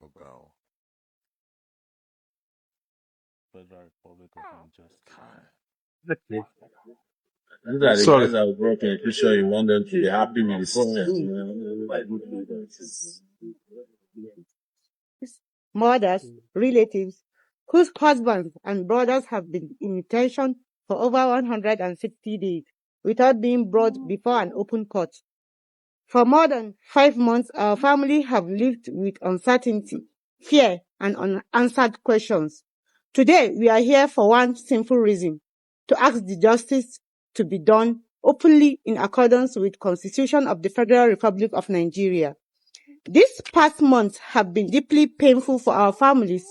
About Federal Republic of Nigeria. These are the Sorry. guys that will brought to a sure you want them to be happy with the system. Like good leaders. Mothers, relatives, whose husbands and brothers have been in detention for over 160 days without being brought before an open court. For more than 5 months, our family have lived with uncertainty, fear, and unanswered questions. Today, we are here for one simple reason: to ask the justice to be done openly in accordance with Constitution of the Federal Republic of Nigeria. These past months have been deeply painful for our families.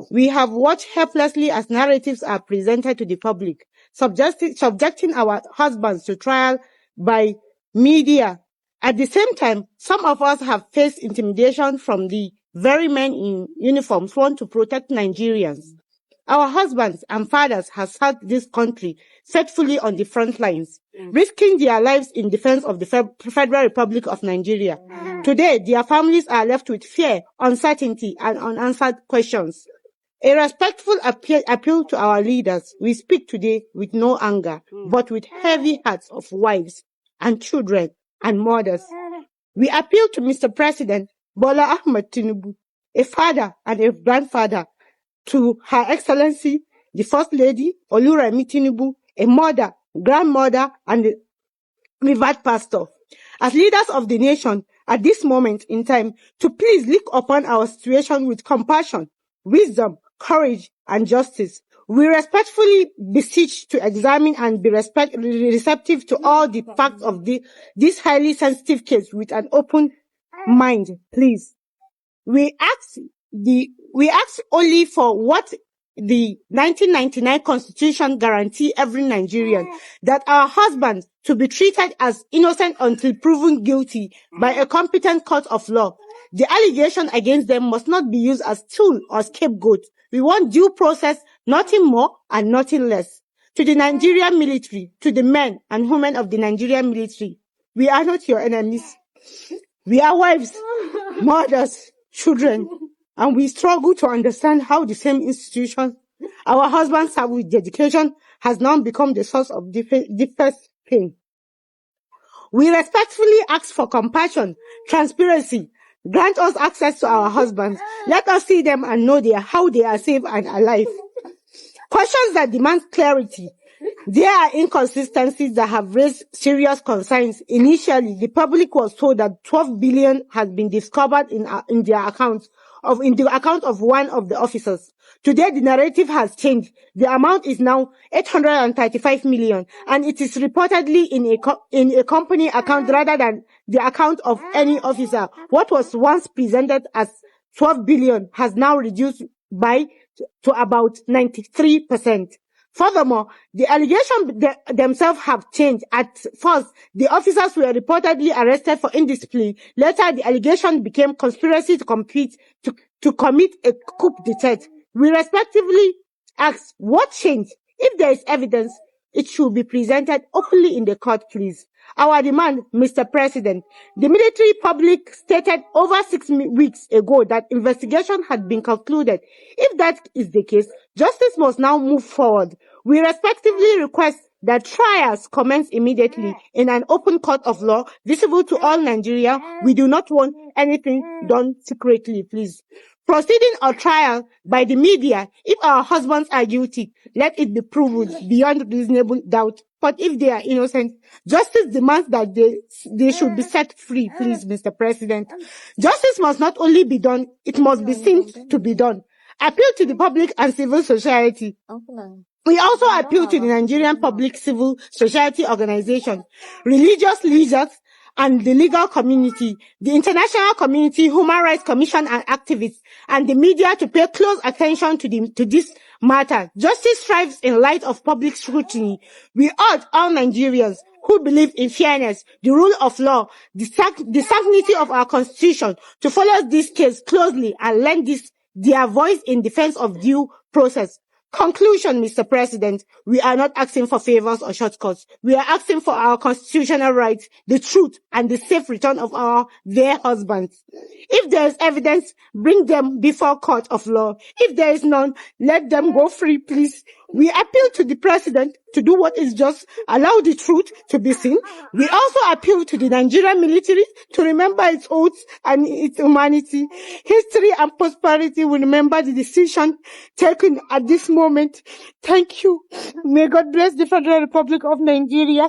We have watched helplessly as narratives are presented to the public, subjecting our husbands to trial by media. At the same time, some of us have faced intimidation from the very men in uniform sworn to protect Nigerians. Our husbands and fathers have served this country faithfully on the front lines, risking their lives in defense of the Federal Republic of Nigeria. Today, their families are left with fear, uncertainty, and unanswered questions. A respectful appeal to our leaders. We speak today with no anger, but with heavy hearts of wives and children and mothers. We appeal to Mr. President Bola Ahmed Tinubu, a father and a grandfather, to Her Excellency, the First Lady, Oluremi Tinubu, a mother, grandmother, and a revered pastor, as leaders of the nation at this moment in time, to please look upon our situation with compassion, wisdom, courage, and justice. We respectfully beseech to examine and be receptive to all the facts of this highly sensitive case with an open mind, please. We ask only for what the 1999 Constitution guarantee every Nigerian, that our husbands to be treated as innocent until proven guilty by a competent court of law. The allegation against them must not be used as tool or scapegoat. We want due process, nothing more and nothing less. To the Nigerian military, to the men and women of the Nigerian military, we are not your enemies. We are wives, mothers, children, and we struggle to understand how the same institution our husbands serve with dedication has now become the source of deepest pain. We respectfully ask for compassion, transparency. Grant us access to our husbands. Let us see them and know how they are safe and alive. Questions that demand clarity. There are inconsistencies that have raised serious concerns. Initially, the public was told that 12 billion has been discovered in the account of one of the officers. Today, the narrative has changed. The amount is now 835 million, and it is reportedly in a company account rather than the account of any officer. What was once presented as 12 billion has now reduced to about 93%. Furthermore, the allegations themselves have changed. At first, the officers were reportedly arrested for indiscipline. Later, the allegation became conspiracy to commit a coup d'etat. We respectively ask, what changed? If there is evidence, it should be presented openly in the court, please. Our demand, Mr. President, the military public stated over 6 weeks ago that investigation had been concluded. If that is the case, justice must now move forward. We respectively request that trials commence immediately in an open court of law visible to all Nigeria. We do not want anything done secretly, please. Proceeding or trial by the media, if our husbands are guilty, let it be proved beyond reasonable doubt. But if they are innocent, justice demands that they should be set free, please, Mr. President. Justice must not only be done, it must be seen to be done. Appeal to the public and civil society. We also appeal to the Nigerian public civil society organization, religious leaders, and the legal community, the international community, Human Rights Commission and activists, and the media to pay close attention to this matter. Justice thrives in light of public scrutiny. We urge all Nigerians who believe in fairness, the rule of law, the sanctity of our constitution to follow this case closely and lend their voice in defense of due process. Conclusion, Mr. President, we are not asking for favors or shortcuts. We are asking for our constitutional rights, the truth, and the safe return of our dear husbands. If there is evidence, bring them before court of law. If there is none, let them go free, please. We appeal to the president to do what is just, allow the truth to be seen. We also appeal to the Nigerian military to remember its oaths and its humanity. History and prosperity will remember the decision taken at this moment. Thank you. May God bless the Federal Republic of Nigeria.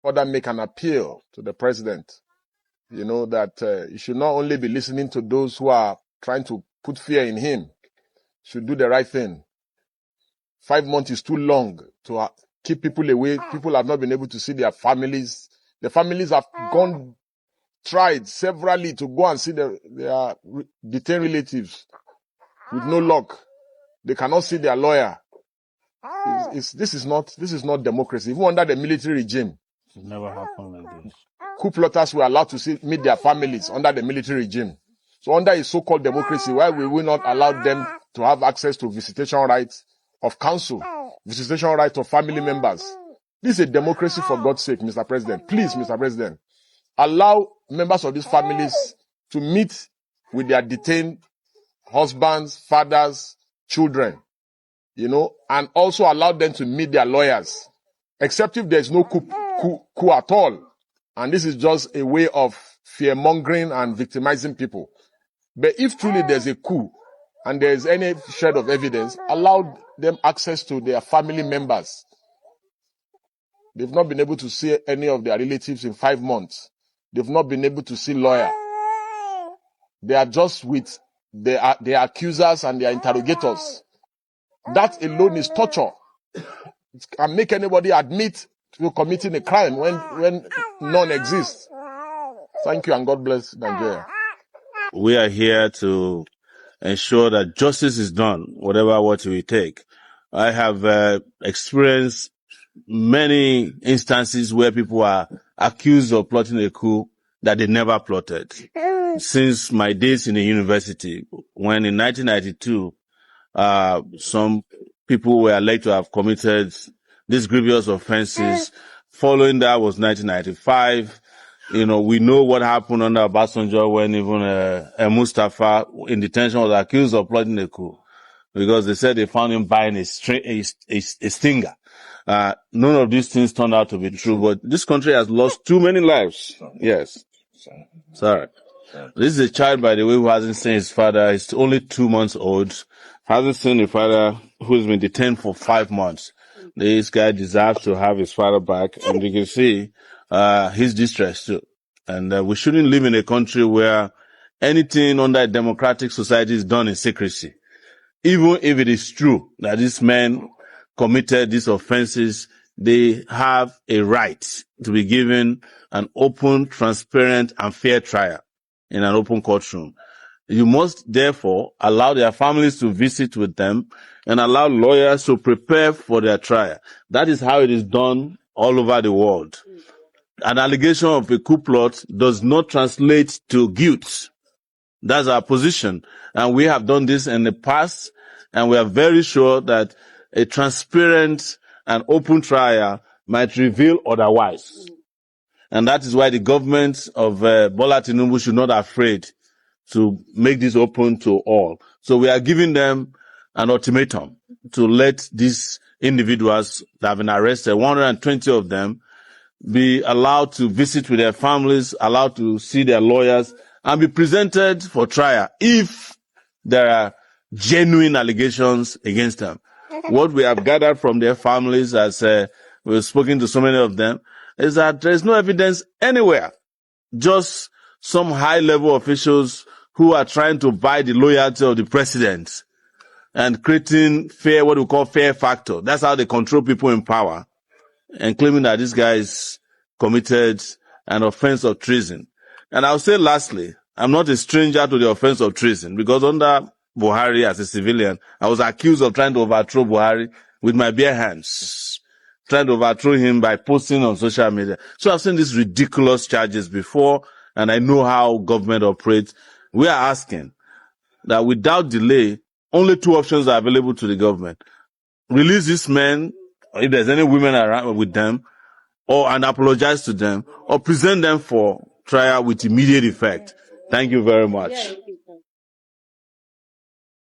Further make an appeal to the president, that he should not only be listening to those who are trying to put fear in him, should do the right thing. 5 months is too long to keep people away. People have not been able to see their families. The families have tried severally to go and see their detained relatives with no luck. They cannot see their lawyer. This is not democracy. Even under the military regime, It never happened like this. coup plotters were allowed to meet their families under the military regime. So under a so-called democracy, why will we not allow them to have access to visitation rights of counsel, visitation rights of family members? This is a democracy, for God's sake, Mr. President. Please, Mr. President, allow members of these families to meet with their detained husbands, fathers, children, and also allow them to meet their lawyers, except if there's no coup at all. And this is just a way of fear-mongering and victimizing people. But if truly there's a coup and there's any shred of evidence, allow them access to their family members. They've not been able to see any of their relatives in 5 months. They've not been able to see lawyer. They are just with their accusers and their interrogators. That alone is torture. It can make anybody admit to committing a crime when none exists. Thank you, and God bless Nigeria. We are here to ensure that justice is done, whatever what we take. I have experienced many instances where people are accused of plotting a coup that they never plotted. Since my days in the university, when in 1992, some people were alleged to have committed these grievous offenses. Following that was 1995. We know what happened under Obasanjo when even Mustafa in detention was accused of plotting a coup because they said they found him buying a stinger. None of these things turned out to be true, but this country has lost too many lives. Yes. Sorry. This is a child, by the way, who hasn't seen his father. He's only 2 months old. Hasn't seen his father, who's been detained for 5 months. This guy deserves to have his father back, and you can see his distress too. And we shouldn't live in a country where anything under a democratic society is done in secrecy. Even if it is true that these men committed these offenses, they have a right to be given an open, transparent, and fair trial in an open courtroom. You must therefore allow their families to visit with them and allow lawyers to prepare for their trial. That is how it is done all over the world. An allegation of a coup plot does not translate to guilt. That's our position. And we have done this in the past, and we are very sure that a transparent and open trial might reveal otherwise. And that is why the government of Bola Tinubu should not be afraid to make this open to all. So we are giving them an ultimatum to let these individuals that have been arrested, 120 of them, be allowed to visit with their families, allowed to see their lawyers, and be presented for trial if there are genuine allegations against them. What we have gathered from their families, as we've spoken to so many of them, is that there is no evidence anywhere. Just some high-level officials who are trying to buy the loyalty of the president and creating what we call fear factor. That's how they control people in power, and claiming that this guy is committed and offense of treason. And I'll say lastly, I'm not a stranger to the offense of treason because under Buhari as a civilian, I was accused of trying to overthrow Buhari with my bare hands, trying to overthrow him by posting on social media. So I've seen these ridiculous charges before, and I know how government operates. We are asking that without delay, only two options are available to the government. Release these men, if there's any women around with them, and apologize to them, or present them for trial with immediate effect. Thank you very much.